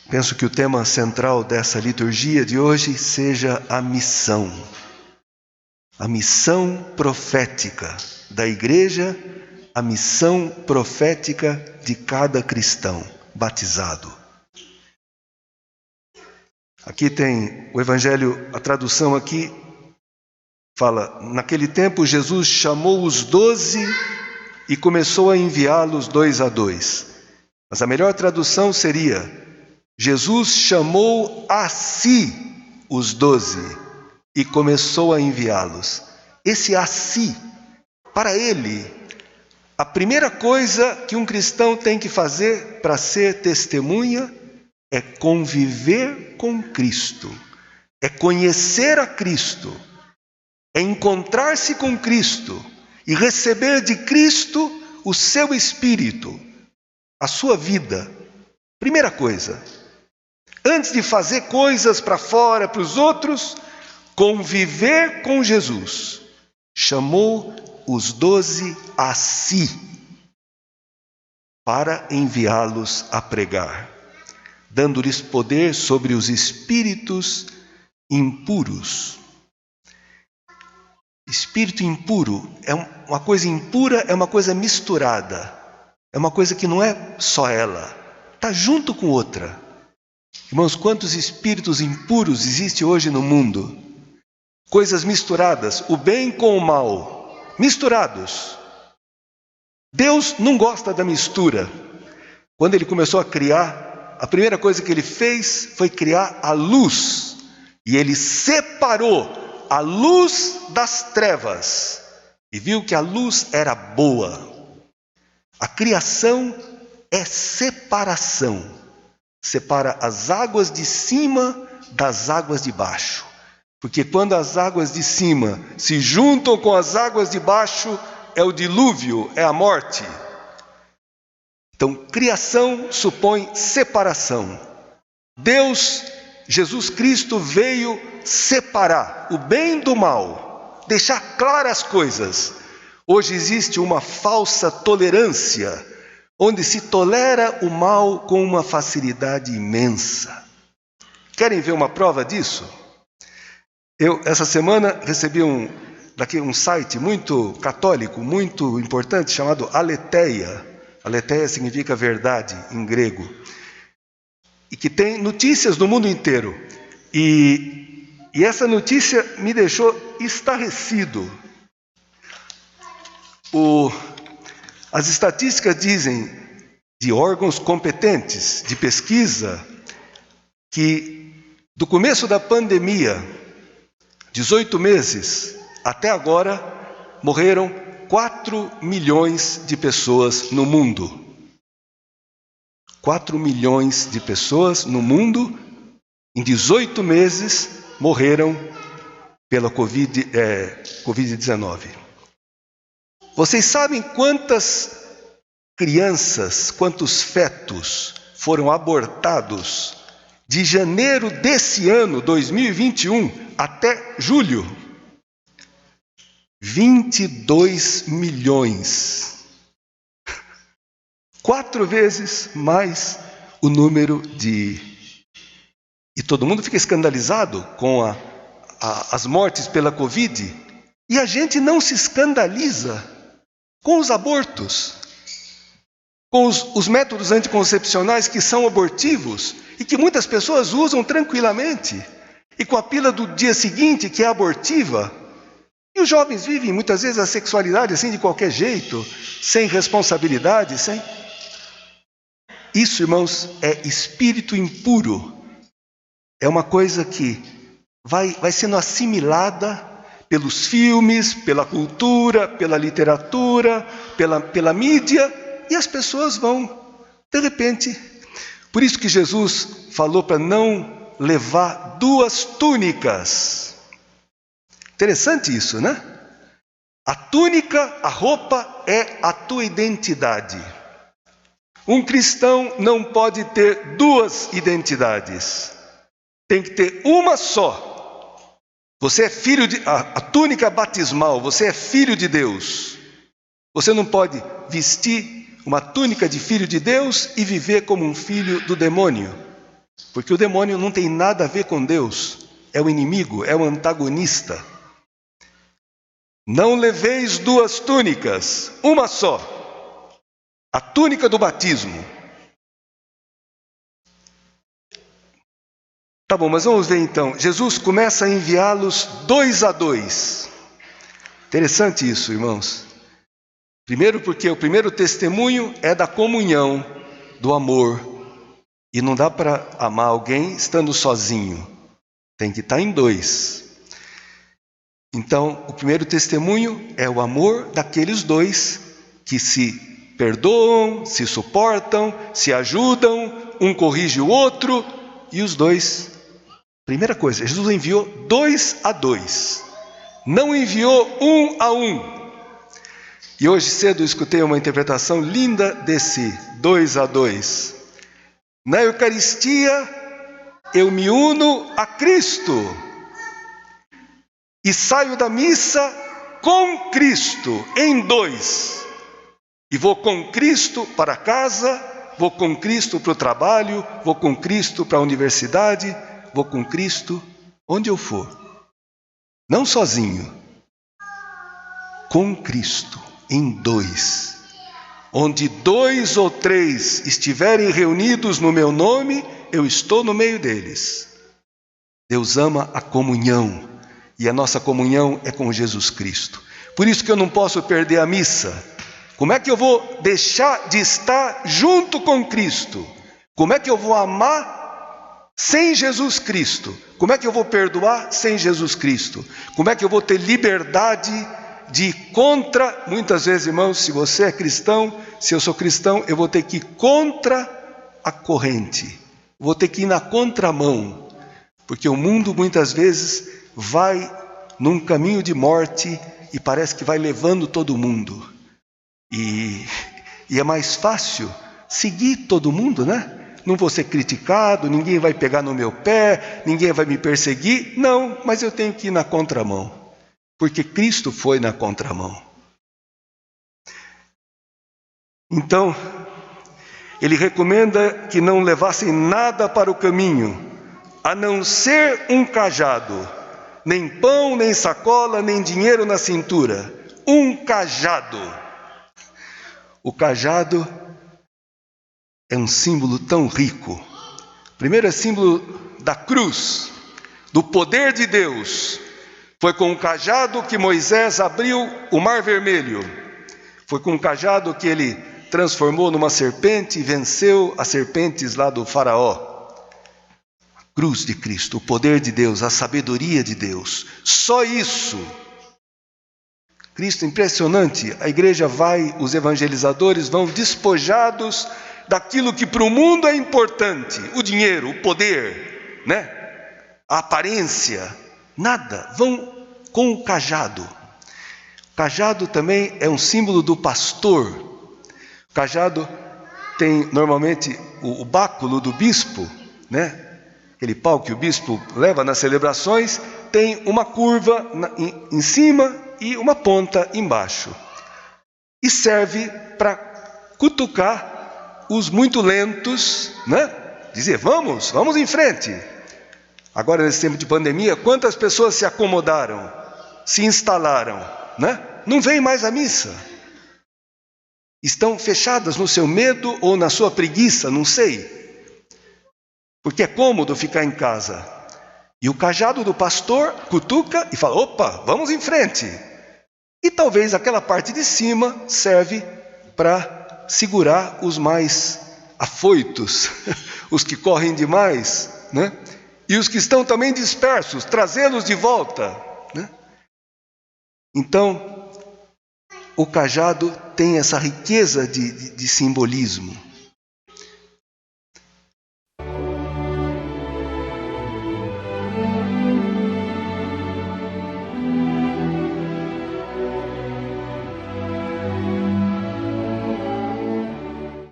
Penso que o tema central dessa liturgia de hoje seja a missão profética da igreja, a missão profética de cada cristão batizado. Aqui tem o Evangelho, a tradução aqui fala: naquele tempo Jesus chamou os 12 e começou a enviá-los 2 a 2. Mas a melhor tradução seria: Jesus chamou a si os 12 e começou a enviá-los. Esse a si, para ele, a primeira coisa que um cristão tem que fazer para ser testemunha é conviver com Cristo, é conhecer a Cristo, é encontrar-se com Cristo e receber de Cristo o seu Espírito, a sua vida. Primeira coisa. Antes de fazer coisas para fora, para os outros, conviver com Jesus. Chamou os 12 a si para enviá-los a pregar, dando-lhes poder sobre os espíritos impuros. Espírito impuro é uma coisa impura, é uma coisa misturada, é uma coisa que não é só ela, está junto com outra. Irmãos, quantos espíritos impuros existem hoje no mundo? Coisas misturadas, o bem com o mal, misturados. Deus não gosta da mistura. Quando Ele começou a criar, a primeira coisa que Ele fez foi criar a luz. E Ele separou a luz das trevas e viu que a luz era boa. A criação é separação. Separa as águas de cima das águas de baixo. Porque quando as águas de cima se juntam com as águas de baixo, é o dilúvio, é a morte. Então, criação supõe separação. Deus, Jesus Cristo, veio separar o bem do mal, deixar claras as coisas. Hoje existe uma falsa tolerância, onde se tolera o mal com uma facilidade imensa. Querem ver uma prova disso? Eu, essa semana, recebi um site muito católico, muito importante, chamado Aletheia. Aletheia significa verdade, em grego. E que tem notícias do mundo inteiro. E essa notícia me deixou estarrecido. As estatísticas dizem, de órgãos competentes de pesquisa, que do começo da pandemia, 18 meses, até agora, morreram 4 milhões de pessoas no mundo. 4 milhões de pessoas no mundo, em 18 meses, morreram pela Covid-19. Vocês sabem quantas crianças, quantos fetos foram abortados de janeiro desse ano, 2021, até julho? 22 milhões. 4 vezes mais o número de... E todo mundo fica escandalizado com as mortes pela Covid. E a gente não se escandaliza com os abortos, com os métodos anticoncepcionais que são abortivos e que muitas pessoas usam tranquilamente, e com a pílula do dia seguinte, que é abortiva. E os jovens vivem muitas vezes a sexualidade assim de qualquer jeito, sem responsabilidade, sem... Isso, irmãos, é espírito impuro. É uma coisa que vai sendo assimilada pelos filmes, pela cultura, pela literatura, pela mídia, e as pessoas vão, de repente. Por isso que Jesus falou para não levar 2 túnicas. Interessante isso, né? A túnica, a roupa, é a tua identidade. Um cristão não pode ter 2 identidades. Tem que ter uma só. Você é filho de... A túnica batismal, você é filho de Deus. Você não pode vestir uma túnica de filho de Deus e viver como um filho do demônio. Porque o demônio não tem nada a ver com Deus. É o inimigo, é o antagonista. Não leveis 2 túnicas, uma só. A túnica do batismo. Tá bom, mas vamos ver então. Jesus começa a enviá-los 2 a 2. Interessante isso, irmãos. Primeiro porque o primeiro testemunho é da comunhão, do amor. E não dá para amar alguém estando sozinho. Tem que estar em 2. Então, o primeiro testemunho é o amor daqueles 2 que se perdoam, se suportam, se ajudam, um corrige o outro, e os 2. Primeira coisa, Jesus enviou 2 a 2. Não enviou 1 a 1. E hoje cedo eu escutei uma interpretação linda desse 2 a 2. Na Eucaristia, eu me uno a Cristo e saio da missa com Cristo, em 2. E vou com Cristo para casa, vou com Cristo para o trabalho, vou com Cristo para a universidade, vou com Cristo onde eu for. Não sozinho, com Cristo, em 2. Onde 2 ou 3 estiverem reunidos no meu nome, eu estou no meio deles. Deus ama a comunhão, e a nossa comunhão é com Jesus Cristo. Por isso que eu não posso perder a missa. Como é que eu vou deixar de estar junto com Cristo? Como é que eu vou amar sem Jesus Cristo? Como é que eu vou perdoar sem Jesus Cristo? Como é que eu vou ter liberdade de ir contra? Muitas vezes, irmãos, se você é cristão, se eu sou cristão, eu vou ter que ir contra a corrente. Vou ter que ir na contramão. Porque o mundo muitas vezes vai num caminho de morte e parece que vai levando todo mundo. E é mais fácil seguir todo mundo, né? Não vou ser criticado, ninguém vai pegar no meu pé, ninguém vai me perseguir. Não, mas eu tenho que ir na contramão. Porque Cristo foi na contramão. Então, ele recomenda que não levassem nada para o caminho, a não ser um cajado, nem pão, nem sacola, nem dinheiro na cintura. Um cajado. O cajado é um símbolo tão rico. Primeiro é símbolo da cruz, do poder de Deus. Foi com o cajado que Moisés abriu o Mar Vermelho. Foi com o cajado que ele transformou numa serpente e venceu as serpentes lá do faraó. A cruz de Cristo, o poder de Deus, a sabedoria de Deus. Só isso. Cristo, impressionante. A igreja vai, os evangelizadores vão despojados daquilo que para o mundo é importante. O dinheiro, o poder, né? A aparência. Nada, vão com o cajado. O cajado também é um símbolo do pastor. O cajado tem normalmente o báculo do bispo, né? Aquele pau que o bispo leva nas celebrações, tem uma curva em cima e uma ponta embaixo. E serve para cutucar os muito lentos, né? Dizer, vamos em frente. Agora, nesse tempo de pandemia, quantas pessoas se acomodaram, se instalaram, né? Não vêm mais à missa. Estão fechadas no seu medo ou na sua preguiça, não sei. Porque é cômodo ficar em casa. E o cajado do pastor cutuca e fala, opa, vamos em frente. E talvez aquela parte de cima serve para segurar os mais afoitos, os que correm demais, né? E os que estão também dispersos, trazê-los de volta, né? Então, o cajado tem essa riqueza de simbolismo.